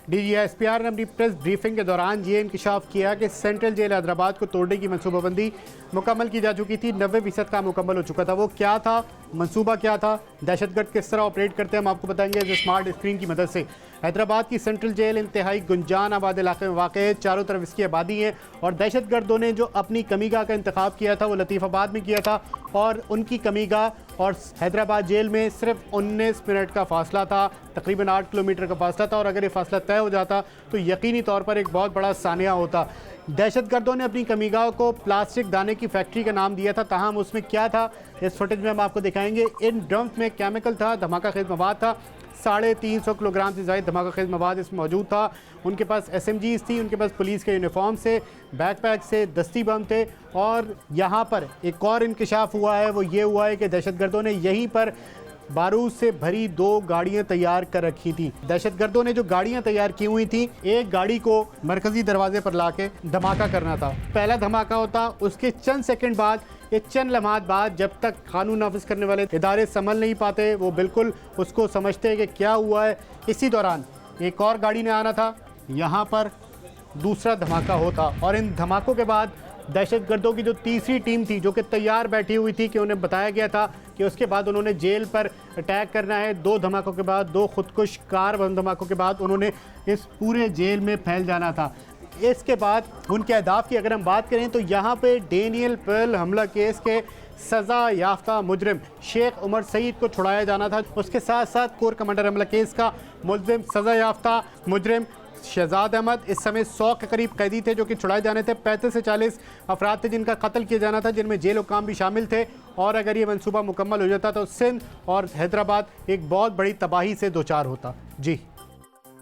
DGSPR ने अपनी press briefing के दौरान ये इंकशाफ किया कि सेंट्रल जेल हैदराबाद को तोड़ने की मनसूबाबंदी मुकम्मल की जा चुकी थी। 90% काम मुकम्मल हो चुका था। वो क्या था, मंसूबा क्या था, दहशतगर्द किस तरह ऑपरेट करते हैं, हम आपको बताएंगे इस स्मार्ट स्क्रीन की मदद से। हैदराबाद की सेंट्रल जेल इंतहाई गुंजान आबाद इलाके में वाक़ है। चारों तरफ इसकी आबादी है और दहशतगर्दों ने जो अपनी कमीगाह का इंतखाब किया था वो लतीफ़ाबाद में किया था और उनकी कमीगाह और हैदराबाद जेल में सिर्फ 19 मिनट का फासला था, तकरीबन 8 किलोमीटर का फासला था। और अगर ये फासला तय हो जाता तो यकीनी तौर पर एक बहुत बड़ा सानिया होता। दहशतगर्दों ने अपनी कमीगाह को प्लास्टिक दाने की फैक्ट्री का नाम दिया था, ताहम उसमें क्या था इस फुटेज में हम आपको दिखाएंगे। इन ड्रम्स में केमिकल था, धमाका खेज मवाद था। 350 किलोग्राम से ज़्यादा धमाका खेज मवाद इसमें मौजूद था। उनके पास SMGs थी, उनके पास पुलिस के यूनिफॉर्म से, बैकपैक से, दस्ती बम थे। और यहाँ पर एक और इंकशाफ हुआ है, वो ये हुआ है कि दहशतगर्दों ने यहीं पर बारूद से भरी 2 गाड़ियां तैयार कर रखी थी। दहशतगर्दों ने जो गाड़ियां तैयार की हुई थी, एक गाड़ी को मरकजी दरवाजे पर लाके धमाका करना था। पहला धमाका होता, उसके चंद सेकंड बाद, ये चंद लम्हात बाद, जब तक कानून नाफिज करने वाले इदारे संभल नहीं पाते, वो बिल्कुल उसको समझते हैं कि क्या हुआ है। इसी दौरान एक और गाड़ी ने आना था, यहाँ पर दूसरा धमाका होता। और इन धमाकों के बाद दहशतगर्दों की जो तीसरी टीम थी, जो कि तैयार बैठी हुई थी, कि उन्हें बताया गया था कि उसके बाद उन्होंने जेल पर अटैक करना है। 2 धमाकों के बाद, 2 खुदकुश कार बम धमाकों के बाद उन्होंने इस पूरे जेल में फैल जाना था। इसके बाद उनके अहदाफ की अगर हम बात करें तो यहाँ पे डेनियल पेर्ल हमला केस के सज़ा याफ्ता मुजरिम शेख उमर सईद को छुड़ाया जाना था। उसके साथ साथ कोर कमांडर हमला केस का मुलजिम सज़ा याफ्ता मुजरिम शहजाद अहमद, इस समय 100 के करीब कैदी थे जो कि छुड़ाए जाने थे। 35 से 40 अफराद थे जिनका कत्ल किया जाना था, जिनमें जेल हुकाम भी शामिल थे। और अगर ये मंसूबा मुकम्मल हो जाता तो सिंध और हैदराबाद एक बहुत बड़ी तबाही से दो चार होता। जी।